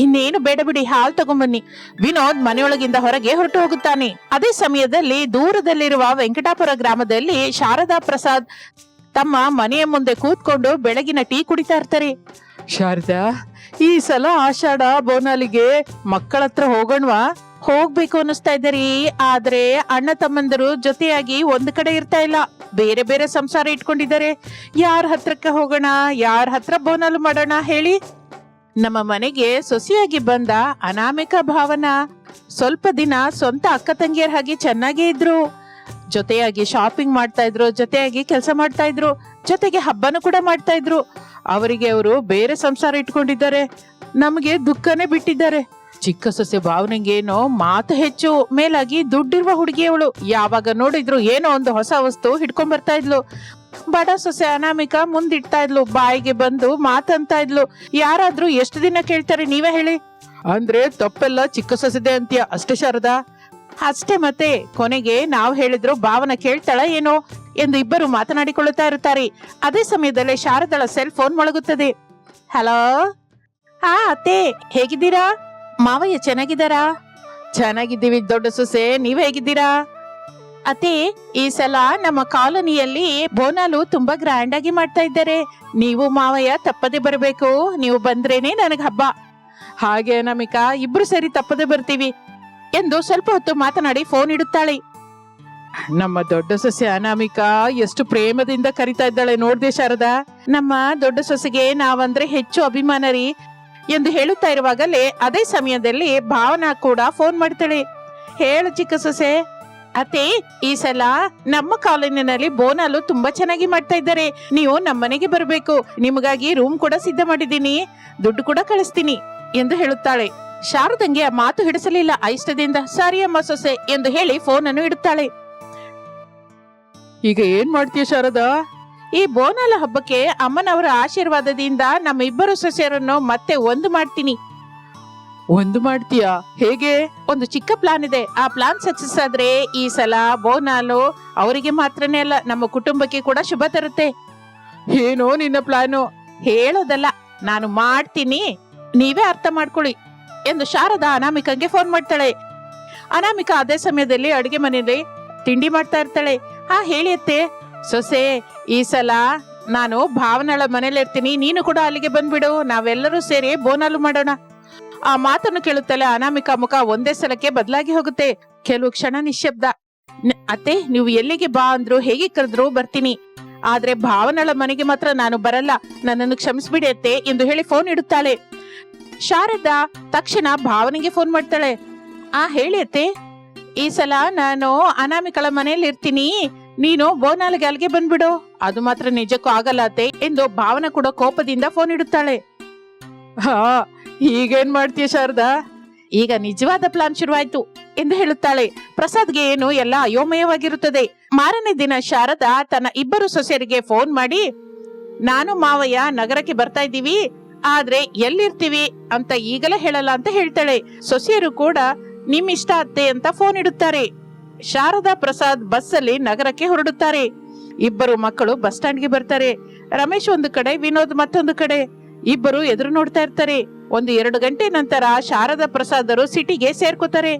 ಇನ್ನೇನು ಬೇಡ ಬಿಡಿ, ಹಾಲು ತಗೊಂಬನ್ನಿ. ವಿನೋದ್ ಮನೆಯೊಳಗಿಂದ ಹೊರಗೆ ಹೊರಟು ಹೋಗುತ್ತಾನೆ. ಅದೇ ಸಮಯದಲ್ಲಿ ದೂರದಲ್ಲಿರುವ ವೆಂಕಟಾಪುರ ಗ್ರಾಮದಲ್ಲಿ ಶಾರದಾ ಪ್ರಸಾದ್ ತಮ್ಮ ಮನೆಯ ಮುಂದೆ ಕೂತ್ಕೊಂಡು ಬೆಳಗಿನ ಟೀ ಕುಡಿತಾ ಇರ್ತಾರೆ. ಶಾರದಾ, ಈ ಸಲ ಆಷಾಢ ಬೋನಾಲಿಗೆ ಮಕ್ಕಳ ಹತ್ರ ಹೋಗೋಣವಾ? ಹೋಗ್ಬೇಕು ಅನ್ನಿಸ್ತಾ ಇದ್ದೀರಿ, ಆದ್ರೆ ಅಣ್ಣ ತಮ್ಮಂದರು ಜೊತೆಯಾಗಿ ಒಂದ್ ಕಡೆ ಇರ್ತಾ ಇಲ್ಲ, ಬೇರೆ ಬೇರೆ ಸಂಸಾರ ಇಟ್ಕೊಂಡಿದ್ದಾರೆ. ಯಾರ ಹತ್ರಕ್ಕೆ ಹೋಗೋಣ, ಯಾರ ಹತ್ರ ಬೋನಾಲು ಮಾಡೋಣ ಹೇಳಿ? ನಮ್ಮ ಮನೆಗೆ ಸೊಸೆಯಾಗಿ ಬಂದ ಅನಾಮಿಕಾ ಭಾವನ ಸ್ವಲ್ಪ ದಿನ ಸ್ವಂತ ಅಕ್ಕ ತಂಗಿಯರ ಹಾಗೆ ಚೆನ್ನಾಗೇ ಇದ್ರು. ಜೊತೆಯಾಗಿ ಶಾಪಿಂಗ್ ಮಾಡ್ತಾ ಇದ್ರು, ಜೊತೆಯಾಗಿ ಕೆಲಸ ಮಾಡ್ತಾ ಇದ್ರು, ಜೊತೆಗೆ ಹಬ್ಬನೂ ಕೂಡ ಮಾಡ್ತಾ ಇದ್ರು. ಅವರಿಗೆ ಅವರು ಬೇರೆ ಸಂಸಾರ ಇಟ್ಕೊಂಡಿದ್ದಾರೆ, ನಮಗೆ ದುಃಖನೇ ಬಿಟ್ಟಿದ್ದಾರೆ. ಚಿಕ್ಕ ಸೊಸೆ ಭಾವನೆಗೇನೋ ಮಾತು ಹೆಚ್ಚು, ಮೇಲಾಗಿ ದುಡ್ಡಿರುವ ಹುಡುಗಿಯವಳು. ಯಾವಾಗ ನೋಡಿದ್ರು ಏನೋ ಒಂದು ಹೊಸ ವಸ್ತು ಹಿಡ್ಕೊಂಡ್ ಬರ್ತಾ ಇದ್ಲು. ಬಡ ಸೊಸೆ ಅನಾಮಿಕಾ ಮುಂದಿಡ್ತಾ ಇದ್ಲು, ಬಾಯಿಗೆ ಬಂದು ಮಾತಂತ ಇದ್ಲು. ಯಾರಾದ್ರೂ ಎಷ್ಟು ದಿನ ಕೇಳ್ತಾರೆ ನೀವೇ ಹೇಳಿ? ಅಂದ್ರೆ ತಪ್ಪೆಲ್ಲ ಚಿಕ್ಕ ಸೊಸೆದೆ ಅಂತೀಯ ಅಷ್ಟೇ ಶಾರದಾ? ಅಷ್ಟೇ ಮತ್ತೆ. ಕೊನೆಗೆ ನಾವು ಹೇಳಿದ್ರು ಭಾವನ ಕೇಳ್ತಾಳ ಏನೋ ಎಂದು ಇಬ್ಬರು ಮಾತನಾಡಿಕೊಳ್ಳುತ್ತಾ ಇರುತ್ತಾರೆ. ಅದೇ ಸಮಯದಲ್ಲಿ ಶಾರದಳ ಸೆಲ್ ಫೋನ್ ಮೊಳಗುತ್ತದೆ. ಹಲೋ, ಹಾ ಅತ್ತೆ, ಹೇಗಿದ್ದೀರಾ? ಮಾವಯ್ಯ ಚೆನ್ನಾಗಿದ್ದಾರಾ? ಚೆನ್ನಾಗಿದ್ದೀವಿ ದೊಡ್ಡ ಸೊಸೆ, ನೀವ್ ಹೇಗಿದ್ದೀರಾ? ಅತ್ತೆ, ಈ ಸಲ ನಮ್ಮ ಕಾಲೋನಿಯಲ್ಲಿ ಬೋನಾಲು ತುಂಬಾ ಗ್ರ್ಯಾಂಡ್ ಆಗಿ ಮಾಡ್ತಾ ಇದ್ದಾರೆ. ನೀವು ಮಾವಯ್ಯ ತಪ್ಪದೆ ಬರಬೇಕು, ನೀವು ಬಂದ್ರೇನೆ ನನಗ್ ಹಬ್ಬ. ಹಾಗೆ ಅನಾಮಿಕಾ, ಇಬ್ರು ಸೇರಿ ತಪ್ಪದೆ ಬರ್ತೀವಿ ಎಂದು ಸ್ವಲ್ಪ ಹೊತ್ತು ಮಾತನಾಡಿ ಫೋನ್ ಇಡುತ್ತಾಳೆ. ನಮ್ಮ ದೊಡ್ಡ ಸೊಸೆ ಅನಾಮಿಕಾ ಎಷ್ಟು ಪ್ರೇಮದಿಂದ ಕರಿತಾ ಇದ್ದಾಳೆ ನೋಡ್ದೆ ಶಾರದಾ? ನಮ್ಮ ದೊಡ್ಡ ಸೊಸೆಗೆ ನಾವಂದ್ರೆ ಹೆಚ್ಚು ಅಭಿಮಾನ ರೀ ಎಂದು ಹೇಳುತ್ತಾ ಇರುವಾಗಲೇ ಅದೇ ಸಮಯದಲ್ಲಿ ಭಾವನಾ ಕೂಡ ಫೋನ್ ಮಾಡ್ತಾಳೆ. ಹೇಳು ಚಿಕ್ಕ ಸೊಸೆ. ಅತ್ತೆ, ಈ ಸಲ ನಮ್ಮ ಕಾಲೋನಿನಲ್ಲಿ ಬೋನಾಲು ತುಂಬಾ ಚೆನ್ನಾಗಿ ಮಾಡ್ತಾ ಇದ್ದಾರೆ, ನೀವು ನಮ್ಮನೆಗೆ ಬರಬೇಕು. ನಿಮಗಾಗಿ ರೂಮ್ ಕೂಡ ಸಿದ್ಧ ಮಾಡಿದ್ದೀನಿ, ದುಡ್ಡು ಕೂಡ ಕಳಿಸ್ತೀನಿ ಎಂದು ಹೇಳುತ್ತಾಳೆ. ಶಾರದಂಗೆ ಆ ಮಾತು ಹಿಡಿಸಲಿಲ್ಲ ಐಷ್ಟದಿಂದ. ಸರಿ ಅಮ್ಮ ಸೊಸೆ ಎಂದು ಹೇಳಿ ಫೋನ್ ಅನ್ನು ಇಡುತ್ತಾಳೆ. ಈಗ ಏನ್ ಮಾಡ್ತೀಯ ಶಾರದಾ? ಈ ಬೋನಾಲ ಹಬ್ಬಕ್ಕೆ ಅಮ್ಮನವರ ಆಶೀರ್ವಾದದಿಂದ ನಮ್ಮ ಇಬ್ಬರು ಸೊಸೆಯರನ್ನು ಮತ್ತೆ ಒಂದು ಮಾಡ್ತೀನಿ. ಒಂದು ಮಾಡ್ತೀಯಾ? ಹೇಗೆ? ಒಂದು ಚಿಕ್ಕ ಪ್ಲಾನ್ ಇದೆ. ಆ ಪ್ಲಾನ್ ಸಕ್ಸಸ್ ಆದ್ರೆ ಈ ಸಲ ಬೋನಾಲು ಅವರಿಗೆ ಮಾತ್ರನೇ ಅಲ್ಲ, ನಮ್ಮ ಕುಟುಂಬಕ್ಕೆ ಕೂಡ ಶುಭ ತರುತ್ತೆ. ಏನೋ ನಿನ್ನ ಪ್ಲಾನು? ಹೇಳೋದಲ್ಲ, ನಾನು ಮಾಡ್ತೀನಿ, ನೀವೇ ಅರ್ಥ ಮಾಡ್ಕೊಳ್ಳಿ ಎಂದು ಶಾರದಾ ಅನಾಮಿಕಂಗೆ ಫೋನ್ ಮಾಡ್ತಾಳೆ. ಅನಾಮಿಕಾ ಅದೇ ಸಮಯದಲ್ಲಿ ಅಡುಗೆ ಮನೆಯಲ್ಲಿ ತಿಂಡಿ ಮಾಡ್ತಾ ಇರ್ತಾಳೆ. ಹಾ ಹೇಳಿ ಅತ್ತೆ. ಸೊಸೆ, ಈ ಸಲ ನಾನು ಭಾವನಾಳ ಮನೇಲಿ ಇರ್ತೀನಿ, ನೀನು ಕೂಡ ಅಲ್ಲಿಗೆ ಬಂದ್ಬಿಡು, ನಾವೆಲ್ಲರೂ ಸೇರಿ ಬೋನಾಲು ಮಾಡೋಣ. ಆ ಮಾತನ್ನು ಕೇಳುತ್ತಲೇ ಅನಾಮಿಕಾ ಮುಖ ಒಂದೇ ಸಲಕ್ಕೆ ಬದಲಾಗಿ ಹೋಗುತ್ತೆ. ಕೆಲವು ಕ್ಷಣ ನಿಶ್ಶಬ್ದ. ಅತ್ತೆ, ನೀವು ಎಲ್ಲಿಗೆ ಬಾ ಅಂದ್ರು, ಹೇಗೆ ಕರೆದ್ರು ಬರ್ತೀನಿ, ಆದ್ರೆ ಭಾವನಾಳ ಮನೆಗೆ ಮಾತ್ರ ನಾನು ಬರಲ್ಲ, ನನ್ನನ್ನು ಕ್ಷಮಿಸ್ಬಿಡಿ ಅತ್ತೆ ಎಂದು ಹೇಳಿ ಫೋನ್ ಇಡುತ್ತಾಳೆ. ಶಾರದಾ ತಕ್ಷಣ ಭಾವನೆಗೆ ಫೋನ್ ಮಾಡ್ತಾಳೆ. ಹೇಳಿ ಅತ್ತೆ, ಈ ಸಲ ನಾನು ಅನಾಮಿಕಳ ಮನೆಯಲ್ಲಿ ಇರ್ತೀನಿ, ನೀನು ಬೋನಾಲಿಗೆ ಅಲ್ಲಿಗೆ ಬಂದ್ಬಿಡು. ಅದು ಮಾತ್ರ ನಿಜಕ್ಕೂ ಆಗಲ್ಲ ಅತ್ತೆ ಎಂದು ಭಾವನಾ ಕೂಡ ಕೋಪದಿಂದ ಫೋನ್ ಇಡುತ್ತಾಳೆ. ಈಗೇನ್ ಮಾಡ್ತೀಯ ಶಾರದಾ? ಈಗ ನಿಜವಾದ ಪ್ಲಾನ್ ಶುರುವಾಯ್ತು ಎಂದು ಹೇಳುತ್ತಾಳೆ. ಪ್ರಸಾದ್ಗೆ ಏನು ಎಲ್ಲ ಅಯೋಮಯವಾಗಿರುತ್ತದೆ. ಮಾರನೇ ದಿನ ಶಾರದಾ ತನ್ನ ಇಬ್ಬರು ಸೊಸೆಯರಿಗೆ ಫೋನ್ ಮಾಡಿ, ನಾನು ಮಾವಯ್ಯ ನಗರಕ್ಕೆ ಬರ್ತಾ ಇದ್ದೀವಿ, ಆದ್ರೆ ಎಲ್ಲಿರ್ತೀವಿ ಅಂತ ಈಗಲೇ ಹೇಳಲ್ಲ ಅಂತ ಹೇಳ್ತಾಳೆ. ಸೊಸೆಯರು ಕೂಡ ನಿಮ್ ಇಷ್ಟ ಅತ್ತೆ ಅಂತ ಫೋನ್ ಇಡುತ್ತಾರೆ. ಶಾರದಾ ಪ್ರಸಾದ್ ಬಸ್ಸಲ್ಲಿ ನಗರಕ್ಕೆ ಹೊರಡುತ್ತಾರೆ. ಇಬ್ಬರು ಮಕ್ಕಳು ಬಸ್ ಸ್ಟ್ಯಾಂಡ್ಗೆ ಬರ್ತಾರೆ. ರಮೇಶ್ ಒಂದು ಕಡೆ, ವಿನೋದ್ ಮತ್ತೊಂದು ಕಡೆ. ಇಬ್ಬರು ಎದುರು ನೋಡ್ತಾ ಇರ್ತಾರೆ. 1-2 ಗಂಟೆ ನಂತರ ಶಾರದಾ ಪ್ರಸಾದರು ಸಿಟಿಗೆ ಸೇರ್ಕೋತಾರೆ.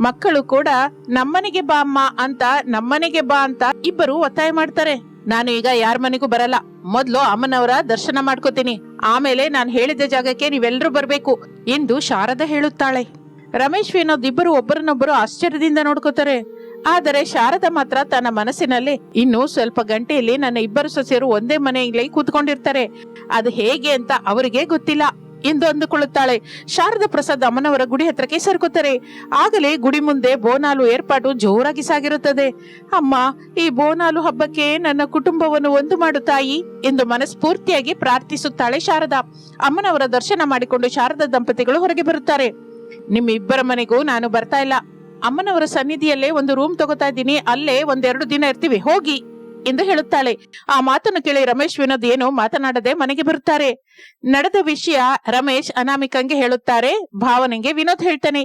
ಮಕ್ಕಳು ಕೂಡ ನಮ್ಮನೆಗೆ ಬಾ ಅಮ್ಮ ಅಂತ, ನಮ್ಮನೆಗೆ ಬಾ ಅಂತ ಇಬ್ಬರು ಒತ್ತಾಯ ಮಾಡ್ತಾರೆ. ನಾನು ಈಗ ಯಾರ ಮನೆಗೂ ಬರಲ್ಲ, ಮೊದ್ಲು ಅಮ್ಮನವರ ದರ್ಶನ ಮಾಡ್ಕೋತೀನಿ, ಆಮೇಲೆ ನಾನು ಹೇಳಿದ ಜಾಗಕ್ಕೆ ನೀವೆಲ್ಲರೂ ಬರ್ಬೇಕು ಎಂದು ಶಾರದಾ ಹೇಳುತ್ತಾಳೆ. ರಮೇಶ್, ವಿನೋದ್ ಇಬ್ಬರು ಒಬ್ಬರನ್ನೊಬ್ಬರು ಆಶ್ಚರ್ಯದಿಂದ ನೋಡ್ಕೋತಾರೆ. ಆದರೆ ಶಾರದಾ ಮಾತ್ರ ತನ್ನ ಮನಸ್ಸಿನಲ್ಲಿ, ಇನ್ನು ಸ್ವಲ್ಪ ಗಂಟೆಯಲ್ಲಿ ನನ್ನ ಇಬ್ಬರು ಸೊಸೆಯರು ಒಂದೇ ಮನೆಯಲ್ಲಿ ಕೂತ್ಕೊಂಡಿರ್ತಾರೆ, ಅದು ಹೇಗೆ ಅಂತ ಅವರಿಗೆ ಗೊತ್ತಿಲ್ಲ ಎಂದು ಅಂದುಕೊಳ್ಳುತ್ತಾಳೆ. ಶಾರದಾ ಪ್ರಸಾದ್ ಅಮ್ಮನವರ ಗುಡಿ ಹತ್ರಕ್ಕೆ ಸೇರ್ಕೋತಾರೆ. ಆಗಲೇ ಗುಡಿ ಮುಂದೆ ಬೋನಾಲು ಏರ್ಪಾಡು ಜೋರಾಗಿ ಸಾಗಿರುತ್ತದೆ. ಅಮ್ಮ, ಈ ಬೋನಾಲು ಹಬ್ಬಕ್ಕೆ ನನ್ನ ಕುಟುಂಬವನ್ನು ಒಂದು ಮಾಡು ತಾಯಿ ಎಂದು ಮನಸ್ಫೂರ್ತಿಯಾಗಿ ಪ್ರಾರ್ಥಿಸುತ್ತಾಳೆ ಶಾರದಾ. ಅಮ್ಮನವರ ದರ್ಶನ ಮಾಡಿಕೊಂಡು ಶಾರದಾ ದಂಪತಿಗಳು ಹೊರಗೆ ಬರುತ್ತಾರೆ. ನಿಮ್ಮ ಇಬ್ಬರ ಮನೆಗೂ ನಾನು ಬರ್ತಾ ಇಲ್ಲ, ಅಮ್ಮನವರ ಸನ್ನಿಧಿಯಲ್ಲೇ ಒಂದು ರೂಮ್ ತಗೋತಾ ಇದ್ದೀನಿ, ಅಲ್ಲೇ 1-2 ದಿನ ಇರ್ತೀವಿ, ಹೋಗಿ ಎಂದು ಹೇಳುತ್ತಾಳೆ. ಆ ಮಾತನ್ನು ಕೇಳಿ ರಮೇಶ್, ವಿನೋದ್ ಏನು ಮಾತನಾಡದೆ ಮನೆಗೆ ಬರುತ್ತಾರೆ. ನಡೆದ ವಿಷಯ ರಮೇಶ್ ಅನಾಮಿಕಂಗೆ ಹೇಳುತ್ತಾರೆ. ಭಾವನೆಗೆ ವಿನೋದ್ ಹೇಳ್ತಾನೆ.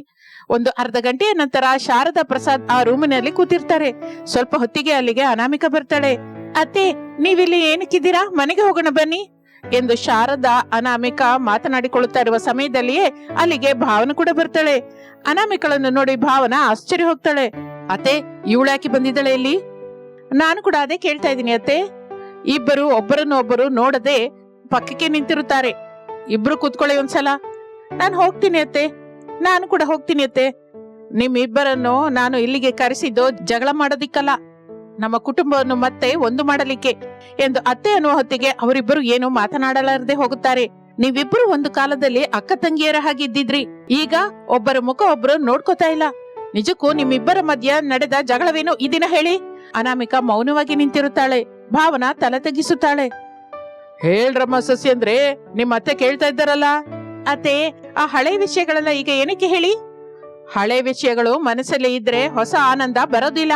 1/2 ಗಂಟೆಯ ನಂತರ ಶಾರದಾ ಪ್ರಸಾದ್ ಆ ರೂಮಿನಲ್ಲಿ ಕೂತಿರ್ತಾರೆ. ಸ್ವಲ್ಪ ಹೊತ್ತಿಗೆ ಅಲ್ಲಿಗೆ ಅನಾಮಿಕ ಬರ್ತಾಳೆ. ಅತ್ತೆ, ನೀವಿಲ್ಲಿ ಏನಕ್ಕಿದ್ದೀರಾ, ಮನೆಗೆ ಹೋಗೋಣ ಬನ್ನಿ ಎಂದು ಶಾರದಾ ಅನಾಮಿಕ ಮಾತನಾಡಿಕೊಳ್ಳುತ್ತಾ ಇರುವ ಸಮಯದಲ್ಲಿಯೇ ಅಲ್ಲಿಗೆ ಭಾವನ ಕೂಡ ಬರ್ತಾಳೆ. ಅನಾಮಿಕಳನ್ನು ನೋಡಿ ಭಾವನ ಆಶ್ಚರ್ಯ ಹೋಗ್ತಾಳೆ. ಅತ್ತೆ, ಇವಳ್ಯಾಕೆ ಬಂದಿದ್ದಾಳೆ ಇಲ್ಲಿ? ನಾನು ಕೂಡ ಅದೇ ಕೇಳ್ತಾ ಇದ್ದೀನಿ ಅತ್ತೆ. ಇಬ್ಬರು ಒಬ್ಬರನ್ನೊಬ್ಬರು ನೋಡದೆ ಪಕ್ಕಕ್ಕೆ ನಿಂತಿರುತ್ತಾರೆ. ಇಬ್ರು ಕೂತ್ಕೊಳ್ಳಿ ಒಂದ್ಸಲ. ನಾನು ಹೋಗ್ತೀನಿ ಅತ್ತೆ, ನಾನು ಕೂಡ ಹೋಗ್ತೀನಿ ಅತ್ತೆ. ನಿಮ್ಮಿಬ್ಬರನ್ನು ನಾನು ಇಲ್ಲಿಗೆ ಕರೆಸಿದ್ದು ಜಗಳ ಮಾಡೋದಿಕ್ಕಲ್ಲ, ನಮ್ಮ ಕುಟುಂಬವನ್ನು ಮತ್ತೆ ಒಂದು ಮಾಡಲಿಕ್ಕೆ ಎಂದು ಅತ್ತೆ ಅನ್ನುವ ಹೊತ್ತಿಗೆ ಅವರಿಬ್ಬರು ಏನು ಮಾತನಾಡಲಾರದೆ ಹೋಗುತ್ತಾರೆ. ನೀವಿಬ್ಬರು ಒಂದು ಕಾಲದಲ್ಲಿ ಅಕ್ಕ ತಂಗಿಯರ ಹಾಗಿದ್ದಿದ್ರಿ, ಈಗ ಒಬ್ಬರ ಮುಖ ಒಬ್ಬರು ನೋಡ್ಕೋತಾ ಇಲ್ಲ. ನಿಜಕ್ಕೂ ನಿಮ್ಮಿಬ್ಬರ ಮಧ್ಯ ನಡೆದ ಜಗಳವೇನು ಈ ದಿನ ಹೇಳಿ? ಅನಾಮಿಕ ಮೌನವಾಗಿ ನಿಂತಿರುತ್ತಾಳೆ. ಭಾವನ ತಲೆ ತಗ್ಗಿಸುತ್ತಾಳೆ. ಹೇಳ್ರಮ್ಮ ಸೊಸೆ ಅಂದ್ರೆ, ನಿಮ್ಮ ಅತ್ತೆ ಕೇಳ್ತಾ ಇದ್ದಾರಲ್ಲ. ಅತ್ತೆ, ಆ ಹಳೆ ವಿಷಯಗಳೆಲ್ಲ ಈಗ ಏನಕ್ಕೆ ಹೇಳಿ? ಹಳೆ ವಿಷಯಗಳು ಮನಸ್ಸಲ್ಲಿ ಇದ್ರೆ ಹೊಸ ಆನಂದ ಬರೋದಿಲ್ಲ.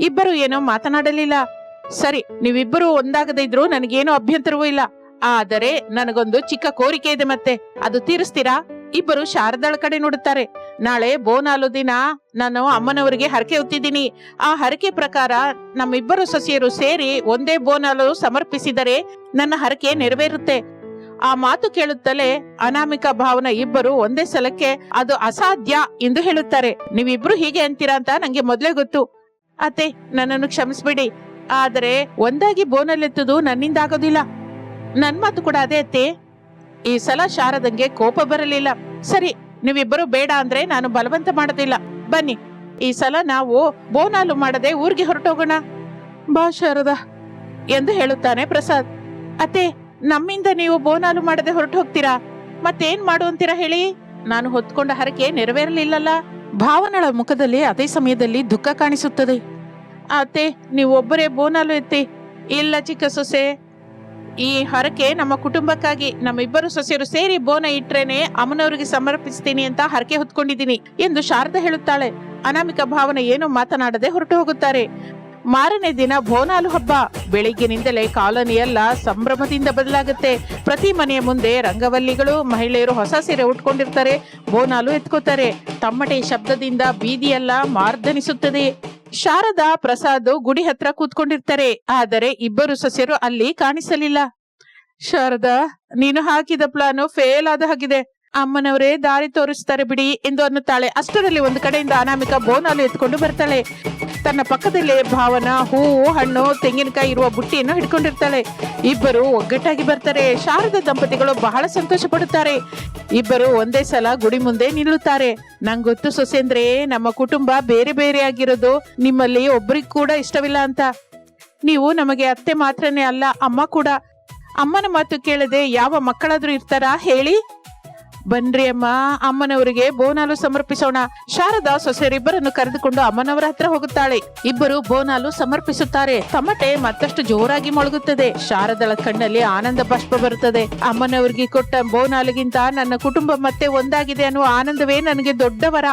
ಇಬ್ಬರು ಏನೋ ಮಾತನಾಡಲಿಲ್ಲ. ಸರಿ, ನೀವಿಬ್ಬರು ಒಂದಾಗದೇ ಇದ್ರು ನನಗೇನು ಅಭ್ಯಂತರವೂ ಇಲ್ಲ. ಆದರೆ ನನಗೊಂದು ಚಿಕ್ಕ ಕೋರಿಕೆ ಇದೆ, ಮತ್ತೆ ಅದು ತೀರಿಸ್ತೀರಾ? ಇಬ್ಬರು ಶಾರದಾಳ ಕಡೆ ನೋಡುತ್ತಾರೆ. ನಾಳೆ ಬೋನಾಲು ದಿನ ನಾನು ಅಮ್ಮನವರಿಗೆ ಹರಕೆ ಹೊತ್ತಿದ್ದೀನಿ. ಆ ಹರಕೆ ಪ್ರಕಾರ ನಮ್ಮಿಬ್ಬರು ಸೊಸೆಯರು ಸೇರಿ ಒಂದೇ ಬೋನಾಲು ಸಮರ್ಪಿಸಿದರೆ ನನ್ನ ಹರಕೆ ನೆರವೇರುತ್ತೆ. ಆ ಮಾತು ಕೇಳುತ್ತಲೇ ಅನಾಮಿಕ, ಭಾವನ ಇಬ್ಬರು ಒಂದೇ ಸಲಕ್ಕೆ ಅದು ಅಸಾಧ್ಯ ಎಂದು ಹೇಳುತ್ತಾರೆ. ನೀವಿಬ್ರು ಹೀಗೆ ಅಂತೀರಾ ಅಂತ ನಂಗೆ ಮೊದ್ಲೇ ಗೊತ್ತು. ಅತ್ತೆ, ನನ್ನನ್ನು ಕ್ಷಮಿಸ್ಬಿಡಿ, ಆದರೆ ಒಂದಾಗಿ ಬೋನಲ್ ಎತ್ತುದು ನನ್ನಿಂದ ಆಗೋದಿಲ್ಲ. ನನ್ ಮಾತು ಕೂಡ ಅದೇ ಅತ್ತೆ. ಈ ಸಲ ಶಾರದಂಗೆ ಕೋಪ ಬರಲಿಲ್ಲ. ಸರಿ, ನೀವಿಬ್ಬರು ಬೇಡ ಅಂದ್ರೆ ನಾನು ಬಲವಂತ ಮಾಡೋದಿಲ್ಲ. ಬನ್ನಿ, ಈ ಸಲ ನಾವು ಬೋನಾಲು ಮಾಡದೆ ಊರಿಗೆ ಹೊರಟೋಗೋಣ. ಬಾ ಶಾರದಾ ಎಂದು ಹೇಳುತ್ತಾನೆ ಪ್ರಸಾದ್. ಅತ್ತೆ, ನಮ್ಮಿಂದ ನೀವು ಬೋನಾಲು ಮಾಡದೆ ಹೊರಟು ಹೋಗ್ತೀರಾ? ಮತ್ತೇನ್ ಮಾಡು ಅಂತೀರಾ ಹೇಳಿ? ನಾನು ಹೊತ್ಕೊಂಡ ಹರಕೆ ನೆರವೇರಲಿಲ್ಲಲ್ಲ. ಭಾವನಳ ಮುಖದಲ್ಲಿ ಅದೇ ಸಮಯದಲ್ಲಿ ದುಃಖ ಕಾಣಿಸುತ್ತದೆ. ಅತ್ತೆ, ನೀವು ಒಬ್ಬರೇ ಬೋನಾಲು ಎತ್ತಿ. ಇಲ್ಲ ಚಿಕ್ಕ ಸೊಸೆ, ಈ ಹರಕೆ ನಮ್ಮ ಕುಟುಂಬಕ್ಕಾಗಿ, ನಮ್ಮಿಬ್ಬರು ಸೊಸೆಯರು ಸೇರಿ ಬೋನ ಇಟ್ರೇನೆ ಅಮ್ಮನವರಿಗೆ ಸಮರ್ಪಿಸ್ತೀನಿ ಅಂತ ಹರಕೆ ಹೊತ್ಕೊಂಡಿದ್ದೀನಿ ಎಂದು ಶಾರದಾ ಹೇಳುತ್ತಾಳೆ. ಅನಾಮಿಕ, ಭಾವನ ಏನು ಮಾತನಾಡದೆ ಹೊರಟು ಹೋಗುತ್ತಾರೆ. ಮಾರನೇ ದಿನ ಬೋನಾಲು ಹಬ್ಬ. ಬೆಳಿಗ್ಗಿನಿಂದಲೇ ಕಾಲೋನಿಯೆಲ್ಲ ಸಂಭ್ರಮದಿಂದ ಬದಲಾಗುತ್ತೆ. ಪ್ರತಿ ಮನೆಯ ಮುಂದೆ ರಂಗವಲ್ಲಿಗಳು, ಮಹಿಳೆಯರು ಹೊಸ ಸೀರೆ ಉಟ್ಕೊಂಡಿರ್ತಾರೆ, ಬೋನಾಲು ಎತ್ಕೋತಾರೆ. ತಮ್ಮಟೆ ಶಬ್ದದಿಂದ ಬೀದಿಯೆಲ್ಲ ಮಾರ್ದನಿಸುತ್ತದೆ. ಶಾರದಾ ಪ್ರಸಾದ್ ಗುಡಿ ಹತ್ರ ಕೂತ್ಕೊಂಡಿರ್ತಾರೆ. ಆದರೆ ಇಬ್ಬರು ಸೊಸೆಯರು ಅಲ್ಲಿ ಕಾಣಿಸಲಿಲ್ಲ. ಶಾರದಾ, ನೀನು ಹಾಕಿದ ಪ್ಲಾನು ಫೇಲ್ ಆದ ಹಾಗಿದೆ. ಅಮ್ಮನವರೇ ದಾರಿ ತೋರಿಸ್ತಾರೆ ಬಿಡಿ ಎಂದು ಅನ್ನುತ್ತಾಳೆ. ಅಷ್ಟರಲ್ಲಿ ಒಂದು ಕಡೆಯಿಂದ ಅನಾಮಿಕ ಬೋನಾಲು ಎತ್ಕೊಂಡು ಬರ್ತಾಳೆ. ತನ್ನ ಪಕ್ಕದಲ್ಲೇ ಭಾವನ ಹೂವು, ಹಣ್ಣು, ತೆಂಗಿನಕಾಯಿ ಇರುವ ಬುಟ್ಟಿಯನ್ನು ಹಿಡ್ಕೊಂಡಿರ್ತಾಳೆ. ಇಬ್ಬರು ಒಗ್ಗಟ್ಟಾಗಿ ಬರ್ತಾರೆ. ಶಾರದಾ ದಂಪತಿಗಳು ಬಹಳ ಸಂತೋಷ ಪಡುತ್ತಾರೆ. ಇಬ್ಬರು ಒಂದೇ ಸಲ ಗುಡಿ ಮುಂದೆ ನಿಲ್ಲುತ್ತಾರೆ. ನಂಗೊತ್ತು ಸೊಸೆಂದ್ರೆ, ನಮ್ಮ ಕುಟುಂಬ ಬೇರೆ ಬೇರೆ ಆಗಿರೋದು ನಿಮ್ಮಲ್ಲಿ ಒಬ್ಬರಿಗೆ ಕೂಡ ಇಷ್ಟವಿಲ್ಲ ಅಂತ. ನೀವು ನಮಗೆ ಅತ್ತೆ ಮಾತ್ರನೇ ಅಲ್ಲ, ಅಮ್ಮ ಕೂಡ. ಅಮ್ಮನ ಮಾತು ಕೇಳದೆ ಯಾವ ಮಕ್ಕಳಾದ್ರೂ ಇರ್ತಾರಾ ಹೇಳಿ? ಬನ್ರಿ ಅಮ್ಮ, ಅಮ್ಮನವರಿಗೆ ಬೋನಾಲು ಸಮರ್ಪಿಸೋಣ. ಶಾರದಾ ಸೊಸೆಯರಿಬ್ಬರನ್ನು ಕರೆದುಕೊಂಡು ಅಮ್ಮನವರ ಹತ್ರ ಹೋಗುತ್ತಾಳೆ. ಇಬ್ಬರು ಬೋನಾಲು ಸಮರ್ಪಿಸುತ್ತಾರೆ. ತಮಟೆ ಮತ್ತಷ್ಟು ಜೋರಾಗಿ ಮೊಳಗುತ್ತದೆ. ಶಾರದಳ ಕಣ್ಣಲ್ಲಿ ಆನಂದ ಬಾಷ್ಪ ಬರುತ್ತದೆ. ಅಮ್ಮನವರಿಗೆ ಕೊಟ್ಟ ಬೋನಾಲಿಗಿಂತ ನನ್ನ ಕುಟುಂಬ ಮತ್ತೆ ಒಂದಾಗಿದೆ ಅನ್ನುವ ಆನಂದವೇ ನನಗೆ ದೊಡ್ಡ ವರ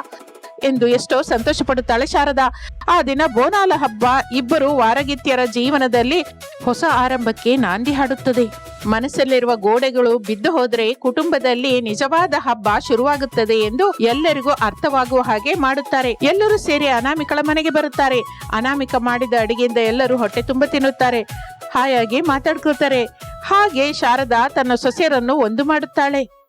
ಎಂದು ಎಷ್ಟೋ ಸಂತೋಷ ಪಡುತ್ತಾಳೆ ಶಾರದಾ. ಆ ದಿನ ಬೋನಾಲ ಹಬ್ಬ ಇಬ್ಬರು ವಾರಗಿತ್ಯರ ಜೀವನದಲ್ಲಿ ಹೊಸ ಆರಂಭಕ್ಕೆ ನಾಂದಿ ಹಾಡುತ್ತದೆ. ಮನಸ್ಸಲ್ಲಿರುವ ಗೋಡೆಗಳು ಬಿದ್ದು ಹೋದ್ರೆ ಕುಟುಂಬದಲ್ಲಿ ನಿಜವಾದ ಹಬ್ಬ ಶುರುವಾಗುತ್ತದೆ ಎಂದು ಎಲ್ಲರಿಗೂ ಅರ್ಥವಾಗುವ ಹಾಗೆ ಮಾಡುತ್ತಾರೆ. ಎಲ್ಲರೂ ಸೇರಿ ಅನಾಮಿಕಳ ಮನೆಗೆ ಬರುತ್ತಾರೆ. ಅನಾಮಿಕ ಮಾಡಿದ ಅಡಿಗೆಯಿಂದ ಎಲ್ಲರೂ ಹೊಟ್ಟೆ ತುಂಬ ತಿನ್ನುತ್ತಾರೆ, ಹಾಯಾಗಿ ಮಾತಾಡ್ಕೊಳ್ತಾರೆ. ಹಾಗೆ ಶಾರದಾ ತನ್ನ ಸೊಸೆಯರನ್ನು ಒಂದು ಮಾಡುತ್ತಾಳೆ.